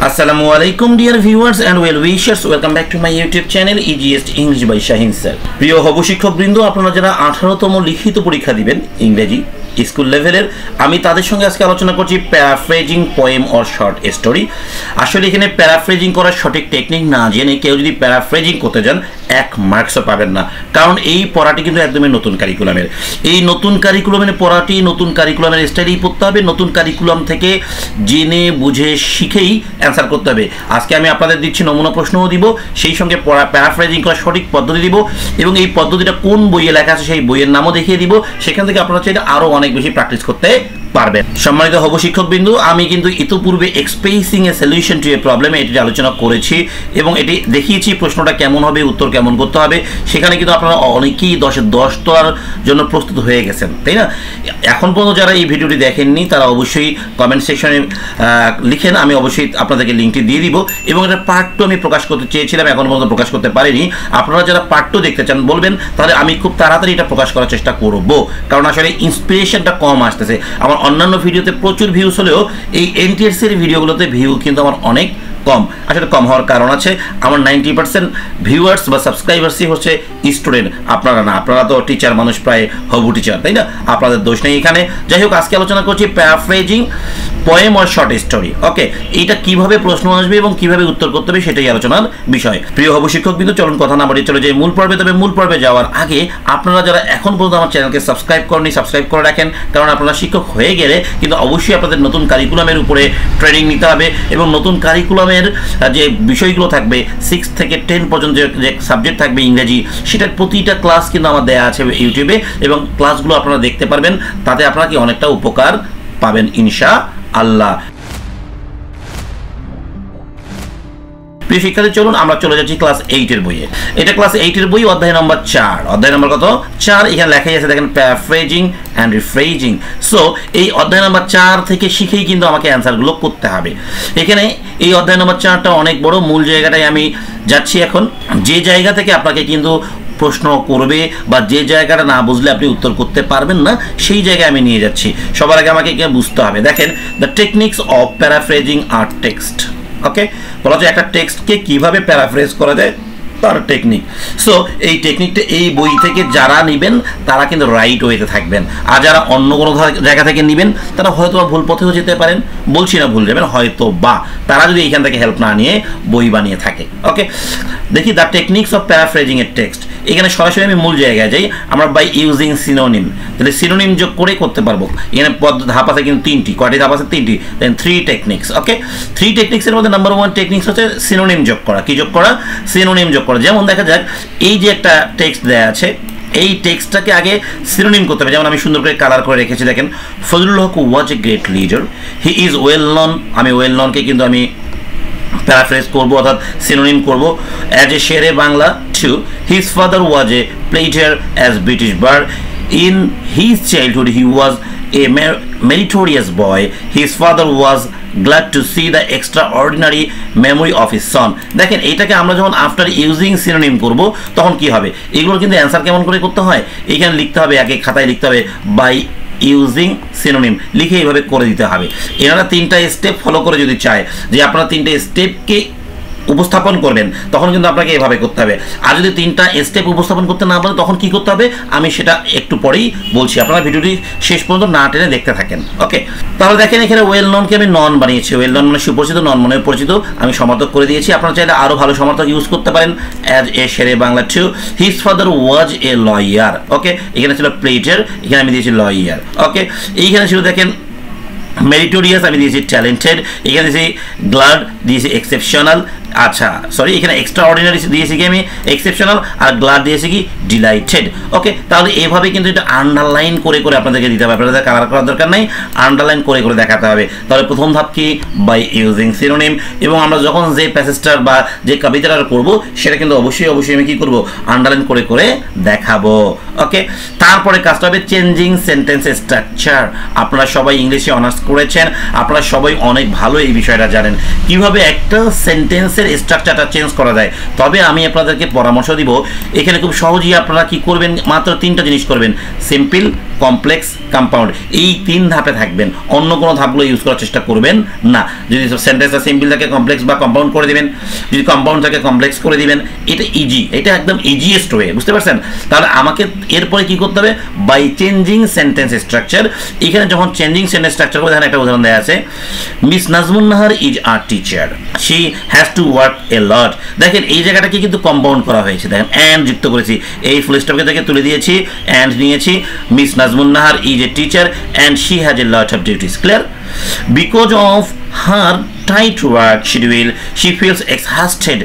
Assalamu alaikum dear viewers and well wishers, welcome back to my YouTube channel EGS English by Shahin sir. প্রিয় হবু শিক্ষকবৃন্দ, আপনারা যারা 18তম লিখিত পরীক্ষা দিবেন ইংরেজি স্কুল লেভেলের, আমি তাদের সঙ্গে আজকে আলোচনা করছি paraphrasing poem or short story. আসলে এখানে প্যারাফ্রেজিং করার সঠিক টেকনিক না জেনে কেউ যদি প্যারাফ্রেজিং করতে যান 1 মার্কসও পাবেন না, কারণ এই পড়াটি কিন্তু একদমই নতুন কারিকুলামের। এই নতুন কারিকুলামের পড়াটি নতুন কারিকুলামের স্টাইলেই পড়তে হবে, নতুন কারিকুলাম থেকে জেনে বুঝে শিখেই অ্যান্সার করতে হবে। আজকে আমি আপনাদের দিচ্ছি নমুনা প্রশ্নও দিব, সেই সঙ্গে প্যারাফ্রেজিং করার সঠিক পদ্ধতি দিব এবং এই পদ্ধতিটা কোন বইয়ে লেখা আছে সেই বইয়ের নামও দেখিয়ে দিব। সেখান থেকে আপনারা চাইলে আরও অনেক বেশি প্র্যাকটিস করতে পারবেন। সম্মানিত হবু শিক্ষকবৃন্দ, আমি কিন্তু ইতিপূর্বে expressing a solution to A problem এটি আলোচনা করেছি এবং এটি দেখিয়েছি প্রশ্নটা কেমন হবে, উত্তর কেমন করতে হবে। সেখানে কিন্তু আপনারা অনেকেই 10-10 তোলার জন্য প্রস্তুত হয়ে গেছেন, তাই না? এখন পর্যন্ত যারা এই ভিডিওটি দেখেননি তারা অবশ্যই কমেন্ট সেকশনে লিখেন, আমি অবশ্যই আপনাদেরকে লিঙ্কটি দিয়ে দিব। এবং এটা পার্ট 2 আমি প্রকাশ করতে চেয়েছিলাম, এখন পর্যন্ত প্রকাশ করতে পারিনি। আপনারা যারা পার্ট 2 দেখতে চান বলবেন, তাহলে আমি খুব তাড়াতাড়ি এটা প্রকাশ করার চেষ্টা করব, কারণ আসলে ইন্সপিরেশনটা কম আসতেছে। আমার অন্যান্য ভিডিওতে প্রচুর ভিউজ হলেও এই এনটিএস এর ভিডিওগুলোতে ভিউ কিন্তু আমার অনেক কম। আসলে কম হওয়ার কারণ আছে, আমার 90% ভিউয়ার্স বা সাবস্ক্রাইবার্সই হচ্ছে স্টুডেন্ট, আপনারা না। আপনারা তো টিচার মানুষ, প্রায় হবু টিচার, তাই না? আপনাদের দোষ নেই এখানে। যাই হোক, আজকে আলোচনা করছি paraphrasing poem or short story. Okay, এইটা কিভাবে প্রশ্ন আসবে এবং কিভাবে উত্তর করতে হবে সেটাই আলোচনার বিষয়। প্রিয় হবু শিক্ষক কিন্তু চলুন কথা না বাড়িয়ে চলে যাই মূল পর্বে। তবে মূল পর্বে যাওয়ার আগে আপনারা যারা এখন পর্যন্ত আমার চ্যানেলকে সাবস্ক্রাইব করেনি, সাবস্ক্রাইব করে রাখেন, কারণ আপনারা শিক্ষক হয়ে গেলে কিন্তু অবশ্যই আপনাদের নতুন কারিকুলামের উপরে ট্রেনিং নিতে হবে এবং নতুন কারিকুলামের যে বিষয়গুলো থাকবে 6 থেকে 10 পর্যন্ত যে সাবজেক্ট থাকবে ইংরেজি, সেটার প্রতিটা ক্লাস কিন্তু আমার দেয়া আছে ইউটিউবে এবং ক্লাসগুলো আপনারা দেখতে পারবেন। তাতে আপনারা কি অনেকটা উপকার পাবেন ইনশাআল্লাহ। প্রিয় শিক্ষার্থী, চলুন আমরা চলে যাচ্ছি ক্লাস 8 এর বইয়ে। এটা ক্লাস 8 এর বই, অধ্যায় নম্বর 4। অধ্যায় নম্বর কত? 4। এখানে লেখাই আছে দেখেন, প্যারাফ্রেজিং অ্যান্ড রিফ্রেজিং। সো এই অধ্যায় নম্বর 4 থেকে শিখেই কিন্তু আমাকে অ্যান্সারগুলো করতে হবে। এখানে এই অধ্যায় নম্বর 4টা অনেক বড়, মূল জায়গাটায় আমি যাচ্ছি এখন। যে জায়গা থেকে আপনাকে কিন্তু প্রশ্ন করবে বা যে জায়গাটা না বুঝলে আপনি উত্তর করতে পারবেন না, সেই জায়গায় আমি নিয়ে যাচ্ছি। সবার আগে আমাকে বুঝতে হবে, দেখেন, দ্য টেকনিক্স অফ প্যারাফ্রেজিং আর টেক্সট। ওকে, বলা যায় একটা টেক্সটকে কিভাবে প্যারাফ্রেজ করা যায় তার টেকনিক। সো এই টেকনিকটা এই বই থেকে যারা নেবেন তারা কিন্তু রাইট ওয়েতে থাকবেন, আর যারা অন্য কোনো জায়গা থেকে নেবেন তারা হয়তো বা ভুল পথেও যেতে পারেন, বলছি না ভুল যাবেন, হয়তো বা তারা যদি এইখান থেকে হেল্প না নিয়ে বই বানিয়ে থাকে। ওকে, দেখি দ্য টেকনিক্স অফ প্যারাফ্রেজিং এর টেক্সট। এখানে সরাসরি আমি মূল জায়গায় যাই, আমরা বাই ইউজিং সিনোনিম। তাহলে সিনোনিম যোগ করে করতে পারবো। এখানে ধাপ আছে কিন্তু 3টি। কয়টি ধাপ আছে? 3টি। দেন 3 টেকনিক্স। ওকে, 3 টেকনিক্সের মধ্যে নাম্বার 1 টেকনিক্স হচ্ছে সিনোনিম যোগ করা। কি যোগ করা? সিনোনিম যোগ করা। যেমন দেখা যাক, এই যে একটা টেক্সট দেয়া আছে, এই টেক্সটটাকে আগে সিনোনিম করতে হবে। যেমন আমি সুন্দর করে কালার করে রেখেছি, দেখেন, Fazlul Huq was a great leader, he is well known. আমি ওয়েল ননকে কিন্তু আমি প্যারাফ্রেজ করবো, অর্থাৎ সিনোনিম করবো। As a Shere Bangla 2, his father was a pleader as British bird, in his childhood he was a meritorious boy, his father was glad to see the extraordinary memory of his son. দেখেন, এইটাকে আমরা যখন after using synonym করব তখন কি হবে? এগুলো কিন্তু অ্যান্সার কেমন করে করতে হয়, এখানে লিখতে হবে, আগে খাতায় লিখতে হবে বাই ইউজিং সিনোনিম, লিখে এইভাবে করে দিতে হবে। এনারা 3টা স্টেপ ফলো করে যদি চায় যে আপনারা 3টা স্টেপকে উপস্থাপন করবেন, তখন কিন্তু আপনাকে এভাবে করতে হবে। আর যদি 3টা স্টেপ উপস্থাপন করতে না পারে তখন কি করতে হবে আমি সেটা একটু পরেই বলছি, আপনারা ভিডিওটি শেষ পর্যন্ত না টেনে দেখতে থাকেন। ওকে, তাহলে দেখেন, এখানে ওয়েল ননকে আমি নন বানিয়েছি। ওয়েল নন মানে সুপরিচিত, নন মানে পরিচিত, আমি সমার্থক করে দিয়েছি। আপনারা চাইলে আরও ভালো সমার্থক ইউজ করতে পারেন। As a Shere Bangla 2, his father was a lawyer. Okay, এখানে ছিল প্লেজার, এখানে আমি দিয়েছি লয়ার। ওকে, এইখানে ছিল দেখেন মেরিটোরিয়াস, আমি দিয়েছি ট্যালেন্টেড, এখানে দিয়েছি গ্লাড, দিয়েছি এক্সেপশনাল। আচ্ছা, সরি, এখানে এক্সট্রা অর্ডিনারি দিয়েছি কি আমি এক্সেপশনাল, আর গ্লাড দিয়েছি কি ডিলাইটেড। ওকে, তাহলে এইভাবে কিন্তু এটা আন্ডারলাইন করে করে আপনাদেরকে দিতে হবে, আপনাদের কালার করার দরকার নেই, আন্ডারলাইন করে করে দেখাতে হবে। তাহলে প্রথম ধাপ কি? By using synonym. এবং আমরা যখন যে প্যাসেজটার বা যে কবিতাটা করব সেটা কিন্তু অবশ্যই আমি কি করব? আন্ডারলাইন করে করে দেখাবো। ওকে, তারপরে কাজটা হবে চেঞ্জিং সেন্টেন্স স্ট্রাকচার। আপনারা সবাই ইংলিশে অনার্স করেছেন, আপনারা সবাই অনেক ভালো এই বিষয়টা জানেন কিভাবে একটা সেন্টেন্সের স্ট্রাকচারটা চেঞ্জ করা যায়। তবে আমি আপনাদেরকে পরামর্শ দিব, এখানে খুব সহজেই আপনারা কি করবেন, মাত্র 3টা জিনিস করবেন, সিম্পল, কমপ্লেক্স, কম্পাউন্ড, এই 3 ধাপে থাকবেন, অন্য কোনো ধাপগুলো ইউজ করার চেষ্টা করবেন না। যদি সেন্টেন্সটা সিম্পল থাকে কমপ্লেক্স বা কম্পাউন্ড করে দিবেন, যদি কম্পাউন্ড থাকে কমপ্লেক্স করে দিবেন। এটা ইজি, এটা একদম ইজিয়েস্ট ওয়ে, বুঝতে পারছেন? তাহলে আমাকে এরপরে কি করতে হবে? By changing sentence structure. এখানে যখন চেঞ্জিং সেন্টেন্স স্ট্রাকচার করে, দেখেন একটা উদাহরণ দেওয়া আছে, Miss Nazmun Nahar is a teacher, she has to work a lot. দেখেন এই জায়গাটাকে কিন্তু কম্পাউন্ড করা হয়েছে, দেখেন অ্যান্ড যুক্ত করেছি, এই ফুল স্টপকে থেকে তুলে দিয়েছি, অ্যান্ড নিয়েছি, miss Nazmun Nahar is a teacher and she has a lot of duties. Clear? Because of her tight work schedule, she feels exhausted,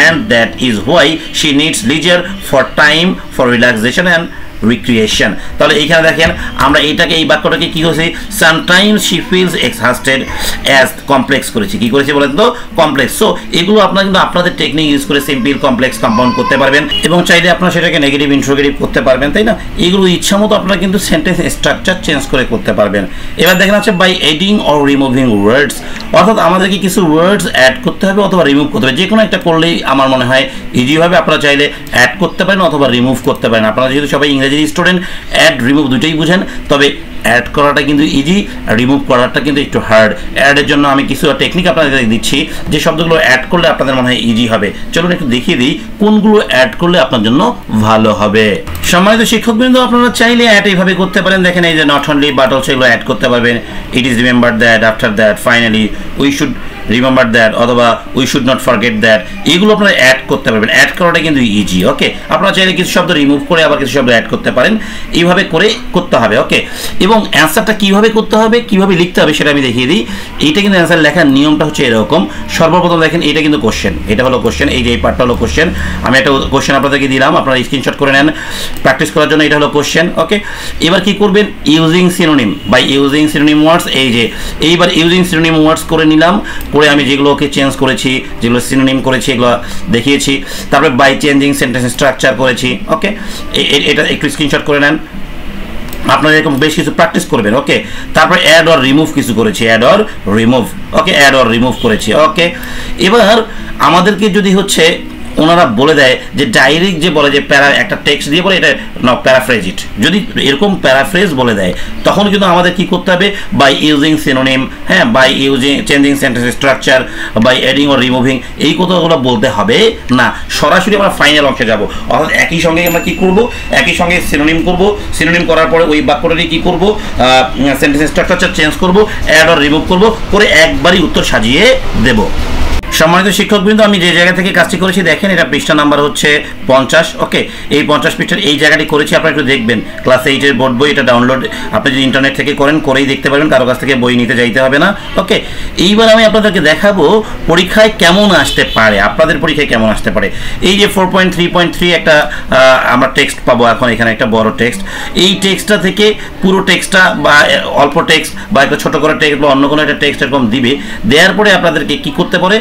and that is why she needs leisure for time for relaxation and recreation. তাহলে এইখানে দেখেন আমরা এইটাকে, এই বাক্যটাকে কি করেছি? Sometimes she feels exhausted as complex করেছি। কি করেছি বলেন তো? কমপ্লেক্স। সো এগুলো আপনারা কিন্তু আপনাদের টেকনিক ইউজ করে সিম্পল, কমপ্লেক্স, কম্পাউন্ড করতে পারবেন, এবং চাইলে আপনারা সেটাকে নেগেটিভ, ইন্ট্রোগেটিভ করতে পারবেন, তাই না? এগুলো ইচ্ছা মতো আপনারা কিন্তু সেন্টেন্স স্ট্রাকচার চেঞ্জ করে করতে পারবেন। এবার দেখেন আছে বাই এডিং অর রিমুভিং ওয়ার্ডস, অর্থাৎ আমাদেরকে কিছু ওয়ার্ডস অ্যাড করতে হবে অথবা রিমুভ করতে হবে। যে কোনো একটা করলেই আমার মনে হয় ইজি হবে। আপনারা চাইলে অ্যাড করতে পারেন অথবা রিমুভ করতে পারেন। আপনারা যেহেতু সবাই ইংরেজি স্টুডেন্ট, অ্যাড রিমুভ দুটোই বুঝেন, তবে অ্যাড করাটা কিন্তু ইজি, রিমুভ করাটা কিন্তু একটু হার্ড। অ্যাডের জন্য আমি কিছু টেকনিক আপনাদের দিচ্ছি, যে শব্দগুলো অ্যাড করলে আপনাদের মনে হয় ইজি হবে। চলুন একটু দেখিয়ে দিই কোনগুলো অ্যাড করলে আপনার জন্য ভালো হবে। সম্মানিত শিক্ষকবৃন্দ, আপনারা চাইলে অ্যাড এইভাবে করতে পারেন। দেখেন এই যে নট অনলি বাট অলসো, এগুলো অ্যাড করতে পারবেন। It is remember that, after that, finally, we should remember that, অথবা we should not forget that, এগুলো আপনারা অ্যাড করতে পারবেন। অ্যাড করাটা কিন্তু ইজি। ওকে, আপনারা চাইলে কিছু শব্দ রিমুভ করে আবার কিছু শব্দ অ্যাড করতে পারেন। এইভাবে করে করতে হবে। ওকে, এবং অ্যান্সারটা কীভাবে করতে হবে, কীভাবে লিখতে হবে সেটা আমি দেখিয়ে দিই। এইটা কিন্তু অ্যান্সার লেখার নিয়মটা হচ্ছে এরকম। সর্বপ্রথম দেখেন এইটা কিন্তু কোশ্চেন, এটা হলো কোশ্চেন, এই যে এই পার্টটা হলো কোশ্চেন। আমি একটা কোশ্চেন আপনাদেরকে দিলাম, আপনারা স্ক্রিনশট করে নেন প্র্যাকটিস করার জন্য। এটা হলো কোশ্চেন। ওকে, এবার কি করবেন? Using synonym, by using synonym words. এই যে এইবার ইউজিং সিনোনিম ওয়ার্ডস করে নিলাম, করে আমি যেগুলোকে চেঞ্জ করেছি, যেগুলো সিনোনিম করেছি, এগুলো দেখিয়েছি। তারপরে বাই চেঞ্জিং সেন্টেন্স স্ট্রাকচার করেছি। ওকে, এটা একটু স্ক্রিনশট করে নেন, আপনারা এরকম বেশ কিছু প্র্যাকটিস করবেন। ওকে, তারপর অ্যাড অর রিমুভ কিছু করেছি, add or remove. Okay, add or remove করেছি। ওকে, এবার আমাদেরকে যদি হচ্ছে ওনারা বলে দেয় যে ডাইরেক্ট যে বলে যে একটা টেক্সট দিয়ে বলে এটা প্যারাফ্রেজ ইট, যদি এরকম প্যারাফ্রেজ বলে দেয় তখন কিন্তু আমাদের কি করতে হবে? বাই ইউজিং সিনোনিম, হ্যাঁ, by using changing sentence structure, by adding or removing, এই কথাগুলো বলতে হবে না। সরাসরি আমরা ফাইনাল অংশে যাব। অর্থাৎ একই সঙ্গে আমরা কি করব? একই সঙ্গে সিনোনিম করব, সিনোনিম করার পরে ওই বাক্যটাকে কি করব? সেন্টেন্স স্ট্রাকচার চেঞ্জ করব, অ্যাড অর রিমুভ করব, করে একবারই উত্তর সাজিয়ে দেব। সম্মানিত শিক্ষকবৃন্দ, আমি যে জায়গা থেকে কাজটি করেছি দেখেন, এটা পৃষ্ঠা নাম্বার হচ্ছে 50। ওকে, এই 50 পৃষ্ঠার এই জায়গাটি করেছি, আপনারা একটু দেখবেন। ক্লাস 8-এর বোর্ড বই, এটা ডাউনলোড আপনি যদি ইন্টারনেট থেকে করেই দেখতে পারবেন, কারো কাছ থেকে বই নিতে যাইতে হবে না। ওকে, এইবার আমি আপনাদেরকে দেখাবো পরীক্ষায় কেমন আসতে পারে, আপনাদের পরীক্ষায় কেমন আসতে পারে। এই যে 4.3.3 একটা আমরা টেক্সট পাবো এখন, এখানে একটা বড় টেক্সট। এই টেক্সটটা থেকে পুরো টেক্সটটা বা অল্প টেক্সট বা একটা ছোট করে টেক্সট বা অন্য কোনো একটা টেক্সট এরকম দিবে। দেওয়ার পরে আপনাদেরকে কি করতে পারে?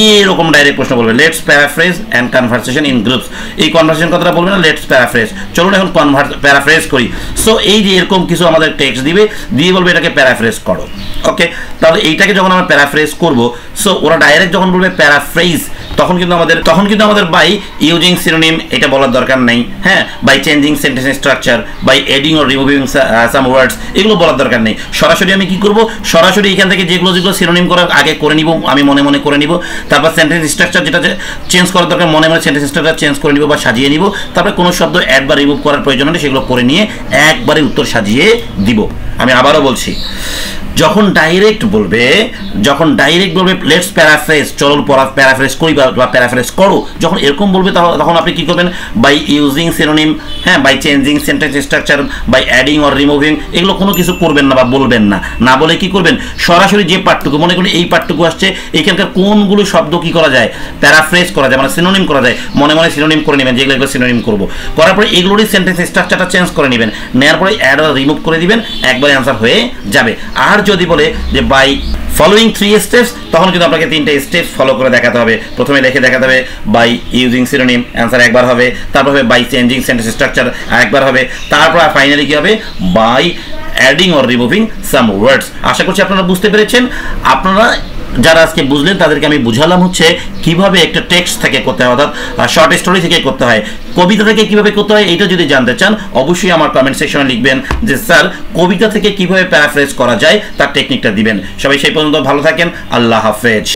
এইরকম ডাইরেক্ট প্রশ্ন বলবে, let's paraphrase and conversation in groups. এই কনভারসেশন কথাটা বলবে না, লেটস প্যারাফ্রেজ। চলুন এখন প্যারাফ্রেজ করি। সো এই যে এরকম কিছু আমাদের টেক্সট দিবে, দিয়ে বলবে এটাকে প্যারাফ্রেজ করো। ওকে, তাহলে এইটাকে যখন আমরা প্যারাফ্রেজ করব, সো ওরা ডাইরেক্ট যখন বলবে প্যারাফ্রেজ, তখন কিন্তু আমাদের বাই ইউজিং সিনোনিম এটা বলার দরকার নেই, হ্যাঁ, by changing sentence structure, by adding or removing some words, এগুলো বলার দরকার নেই। সরাসরি আমি কি করব? সরাসরি এখান থেকে যেগুলো সিনোনিম করার আগে করে নিব, আমি মনে মনে করে নিব। তারপর সেন্টেন্স স্ট্রাকচার যেটা চেঞ্জ করার দরকার মনে মনে সেন্টেন্স স্ট্রাকচার চেঞ্জ করে নিব বা সাজিয়ে নিব। তারপরে কোনো শব্দ অ্যাড বা রিমুভ করার প্রয়োজন হলে সেগুলো করে নিয়ে একবারে উত্তর সাজিয়ে দিব। আমি আবারও বলছি, যখন ডাইরেক্ট বলবে লেটস প্যারাফ্রেজ, চলো প্যারাফ্রেজ করি বা প্যারাফ্রেজ করো, যখন এরকম বলবে তখন আপনি কি করবেন? বাই ইউজিং সিনোনিম, হ্যাঁ, by changing sentence structure, by adding or removing, এগুলো কোনো কিছু করবেন না বা বলবেন না। না বলে কি করবেন? সরাসরি যে পার্টটুকু মনে করি এই পার্টটুকু আসছে, এইখানকার কোনগুলো শব্দ কি করা যায়? প্যারাফ্রেজ করা যায়, মানে সিনোনিম করা যায়। মনে মনে সিনোনিম করে নেবেন, যেগুলো সিনোনিম করবো। করার পরে এগুলোরই সেন্টেন্স স্ট্রাকচারটা চেঞ্জ করে নেবেন, নেওয়ার পরে অ্যাড অর রিমুভ করে দিবেন, একবারে অ্যান্সার হয়ে যাবে। আর যদি বলে যে বাই ফলোইং 3 স্টেপস, তখন কিন্তু আপনাকে 3টা স্টেপস ফলো করে দেখাতে হবে। প্রথমে লিখে দেখাতে হবে বাই ইউজিং সিনোনিম, অ্যান্সার একবার হবে। তারপর হবে বাই চেঞ্জিং সেন্টেন্স স্ট্রাকচার, একবার হবে। তারপর ফাইনালি কি হবে? By adding or removing some ওয়ার্ডস। আশা করছি আপনারা বুঝতে পেরেছেন। আপনারা যারা আজকে বুঝলেন তাদেরকে আমি বুঝালাম হচ্ছে কিভাবে একটা টেক্সট থেকে করতে হয়, অর্থাৎ শর্ট স্টোরি থেকে করতে হয়, কবিতা থেকে কিভাবে করতে হয়। এটা যদি জানতে চান অবশ্যই আমার কমেন্ট সেকশনে লিখবেন যে স্যার কবিতা থেকে কিভাবে প্যারাফ্রেজ করা যায় তার টেকনিকটা দিবেন। সবাই সেই পর্যন্ত ভালো থাকেন, আল্লাহ হাফেজ।